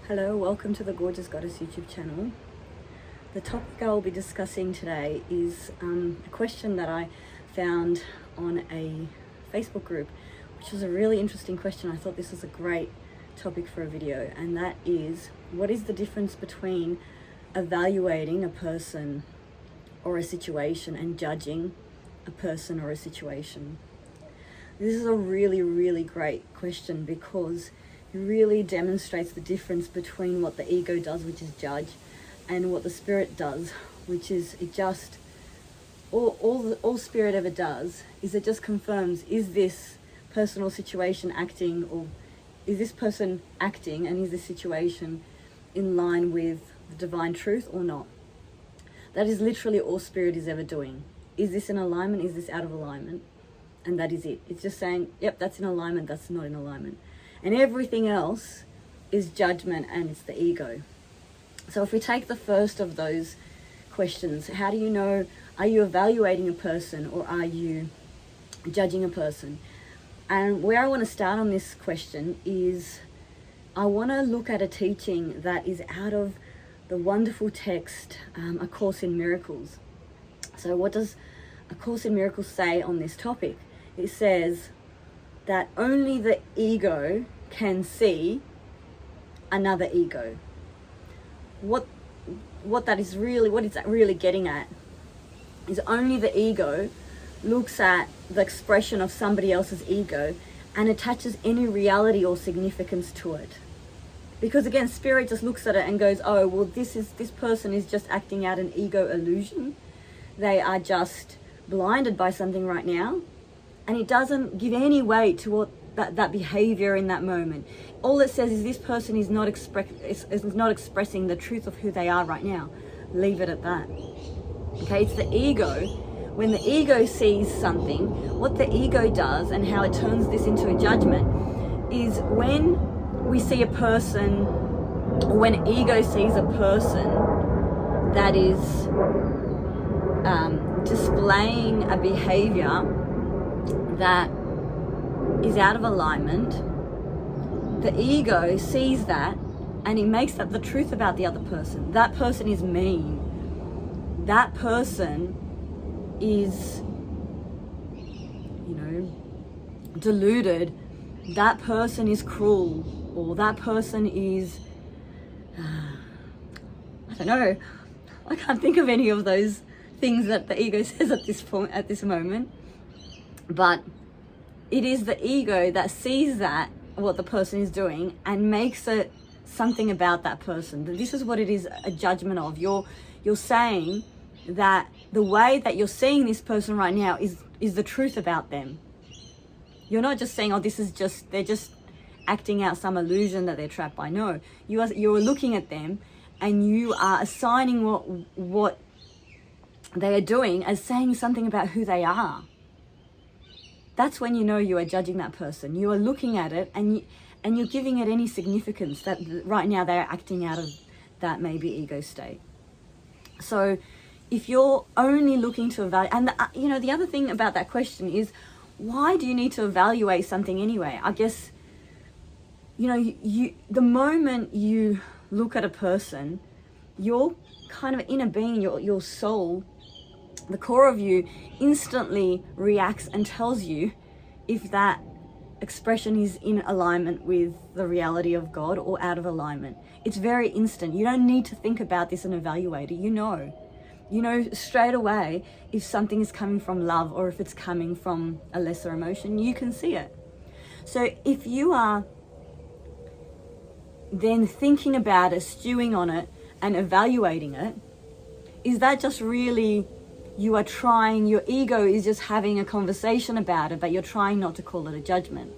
Hello, welcome to the Gorgeous Goddess YouTube channel. The topic I will be discussing today is a question that I found on a Facebook group, which was a really interesting question. I thought this was a great topic for a video, and that is, what is the difference between evaluating a person or a situation and judging a person or a situation? This is a really great question because it really demonstrates the difference between what the ego does, which is judge, and what the spirit does, which is it just all spirit ever does is it just confirms, is this personal situation acting, or is this person acting, and is this situation in line with the divine truth or not? That is literally all spirit is ever doing. Is this in alignment? Is this out of alignment? And that is it. It's just saying, yep, that's in alignment, that's not in alignment. And everything else is judgment, and it's the ego. So if we take the first of those questions, how do you know, are you evaluating a person or are you judging a person? And where I want to start on this question is, I want to look at a teaching that is out of the wonderful text, A Course in Miracles. So what does A Course in Miracles say on this topic? It says that only the ego can see another ego. What it's really getting at is only the ego looks at the expression of somebody else's ego and attaches any reality or significance to it. Because again, spirit just looks at it and goes, oh, well, this person is just acting out an ego illusion. They are just blinded by something right now. And it doesn't give any weight to what that behavior in that moment. All it says is this person is not expressing the truth of who they are right now. Leave it at that. Okay, it's the ego. When the ego sees something, what the ego does and how it turns this into a judgment is when we see a person, or when ego sees a person that is displaying a behavior that is out of alignment, the ego sees that and it makes that the truth about the other person. That person is mean. That person is, deluded. That person is cruel, or that person is, I don't know. I can't think of any of those things that the ego says at this moment. But it is the ego that sees that, what the person is doing, and makes it something about that person. This is what it is, a judgment of. You're saying that the way that you're seeing this person right now is the truth about them. You're not just saying, oh, they're just acting out some illusion that they're trapped by. No, you're looking at them and you are assigning what they are doing as saying something about who they are. That's when you know you are judging that person. You are looking at it and you're giving it any significance that right now they're acting out of that maybe ego state. So if you're only looking to evaluate, and the other thing about that question is, why do you need to evaluate something anyway? I guess, the moment you look at a person, your kind of inner being, your soul, the core of you instantly reacts and tells you if that expression is in alignment with the reality of God or out of alignment. It's very instant. You don't need to think about this and evaluate it. You know straight away if something is coming from love or if it's coming from a lesser emotion. You can see it. So if you are then thinking about it, stewing on it and evaluating it, is that just really, you are trying, your ego is just having a conversation about it, but you're trying not to call it a judgment.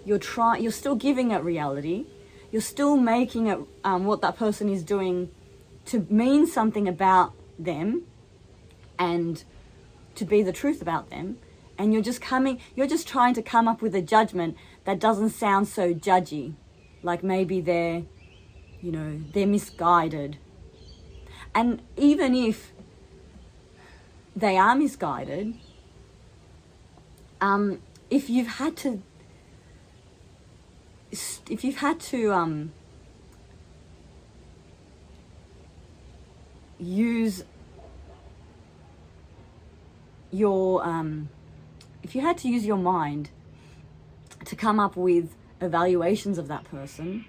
You're still giving it reality. You're still making it what that person is doing to mean something about them and to be the truth about them. And you're just trying to come up with a judgment that doesn't sound so judgy. Like maybe they're misguided. And even if they are misguided, if you've had to use your, if you had to use your mind to come up with evaluations of that person,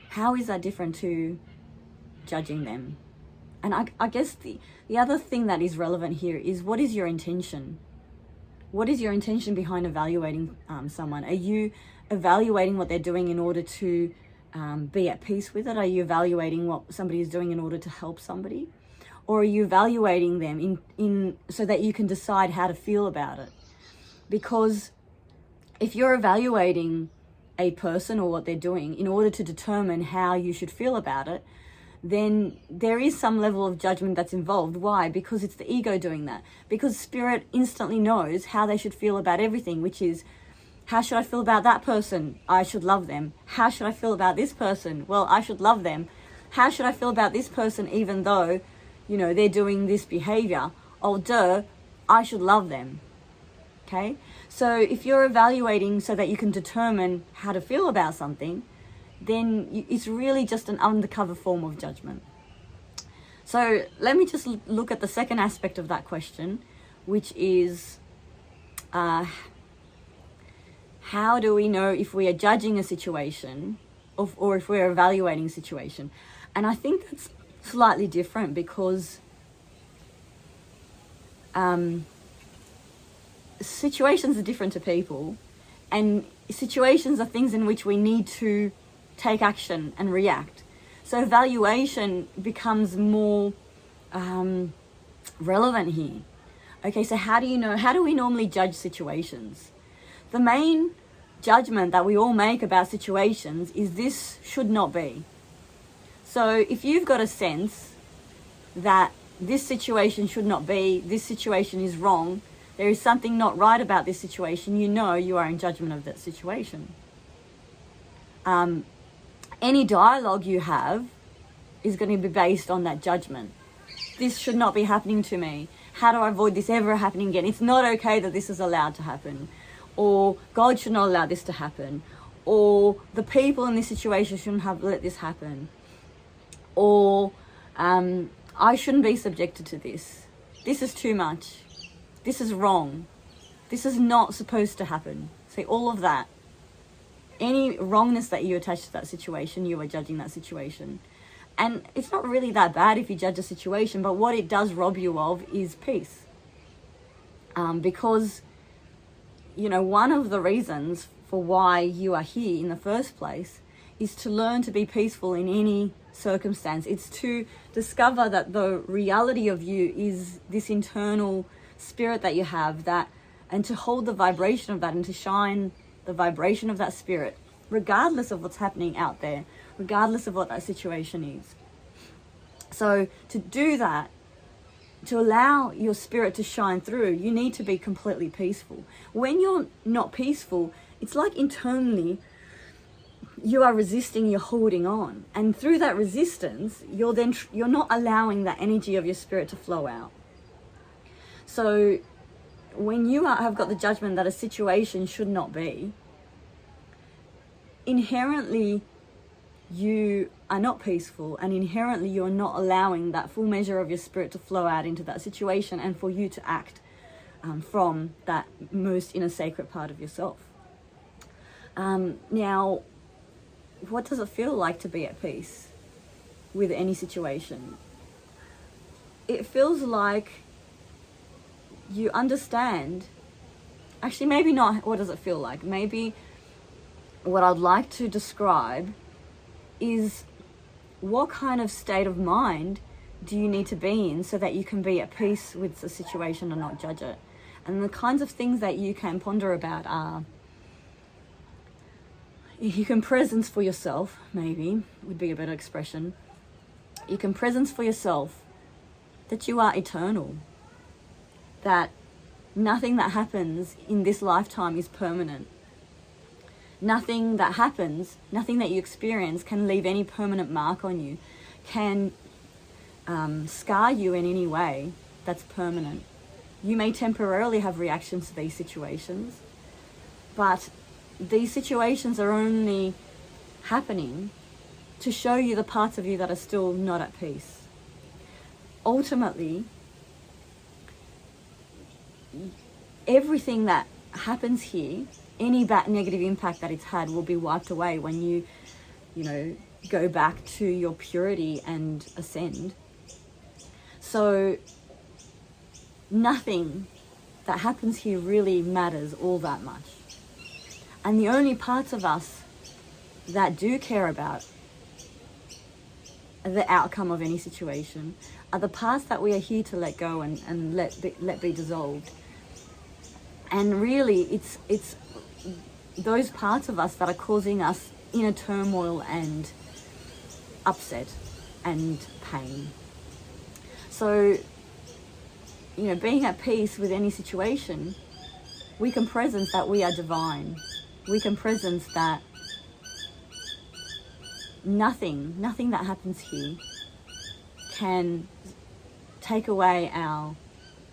how is that different to judging them? And I guess the other thing that is relevant here is, what is your intention? What is your intention behind evaluating someone? Are you evaluating what they're doing in order to be at peace with it? Are you evaluating what somebody is doing in order to help somebody? Or are you evaluating them in so that you can decide how to feel about it? Because if you're evaluating a person or what they're doing in order to determine how you should feel about it, then there is some level of judgment that's involved. Why? Because it's the ego doing that. Because spirit instantly knows how they should feel about everything, which is, how should I feel about that person? I should love them. How should I feel about this person? Well, I should love them. How should I feel about this person even though, they're doing this behavior? Oh, duh, I should love them. Okay? So if you're evaluating so that you can determine how to feel about something, then it's really just an undercover form of judgment. So let me just look at the second aspect of that question, which is, how do we know if we are judging a situation or if we're evaluating a situation? And I think that's slightly different, because situations are different to people, and situations are things in which we need to take action and react. So evaluation becomes more relevant here. Okay, so how do we normally judge situations? The main judgment that we all make about situations is, this should not be. So if you've got a sense that this situation should not be, this situation is wrong, there is something not right about this situation, you are in judgment of that situation. Any dialogue you have is going to be based on that judgment. This should not be happening to me. How do I avoid this ever happening again? It's not okay that this is allowed to happen. Or God should not allow this to happen. Or the people in this situation shouldn't have let this happen. Or I shouldn't be subjected to this. This is too much. This is wrong. This is not supposed to happen. See, all of that. Any wrongness that you attach to that situation, you are judging that situation. And it's not really that bad if you judge a situation, but what it does rob you of is peace. Because, one of the reasons for why you are here in the first place is to learn to be peaceful in any circumstance. It's to discover that the reality of you is this internal spirit that you have, and to hold the vibration of that and to shine the vibration of that spirit, regardless of what's happening out there, regardless of what that situation is. So to do that, to allow your spirit to shine through, you need to be completely peaceful. When you're not peaceful, it's like internally you are resisting, you're holding on. And through that resistance, you're not allowing that energy of your spirit to flow out. So when you have got the judgment that a situation should not be, inherently you are not peaceful, and inherently you're not allowing that full measure of your spirit to flow out into that situation and for you to act from that most inner sacred part of yourself. Now, what does it feel like to be at peace with any situation? It feels like you understand, actually maybe not what does it feel like, maybe what I'd like to describe is, what kind of state of mind do you need to be in so that you can be at peace with the situation and not judge it? And the kinds of things that you can ponder about are, you can presence for yourself, maybe would be a better expression. You can presence for yourself that you are eternal, that nothing that happens in this lifetime is permanent. Nothing that happens, nothing that you experience can leave any permanent mark on you, can scar you in any way that's permanent. You may temporarily have reactions to these situations, but these situations are only happening to show you the parts of you that are still not at peace. Ultimately, everything that happens here, any bad negative impact that it's had, will be wiped away when you go back to your purity and ascend. So nothing that happens here really matters all that much. And the only parts of us that do care about the outcome of any situation are the parts that we are here to let go and let be dissolved. And really, it's those parts of us that are causing us inner turmoil and upset and pain. So, being at peace with any situation, we can presence that we are divine. We can presence that nothing that happens here can take away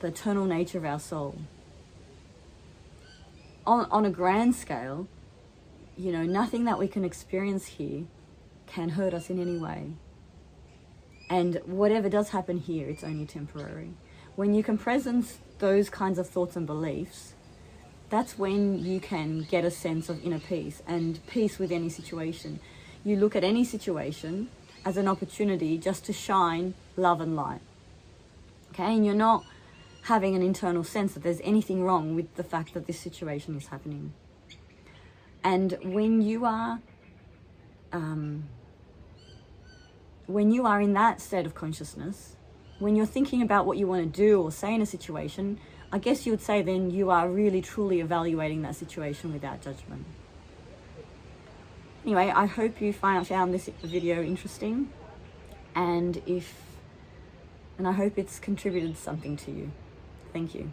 the eternal nature of our soul. On a grand scale, nothing that we can experience here can hurt us in any way. And whatever does happen here, it's only temporary. When you can presence those kinds of thoughts and beliefs, that's when you can get a sense of inner peace and peace with any situation. You look at any situation as an opportunity just to shine love and light. Okay, and you're not having an internal sense that there's anything wrong with the fact that this situation is happening. And when you are in that state of consciousness, when you're thinking about what you want to do or say in a situation, I guess you would say then you are really truly evaluating that situation without judgment. Anyway, I hope you found this video interesting, and I hope it's contributed something to you. Thank you.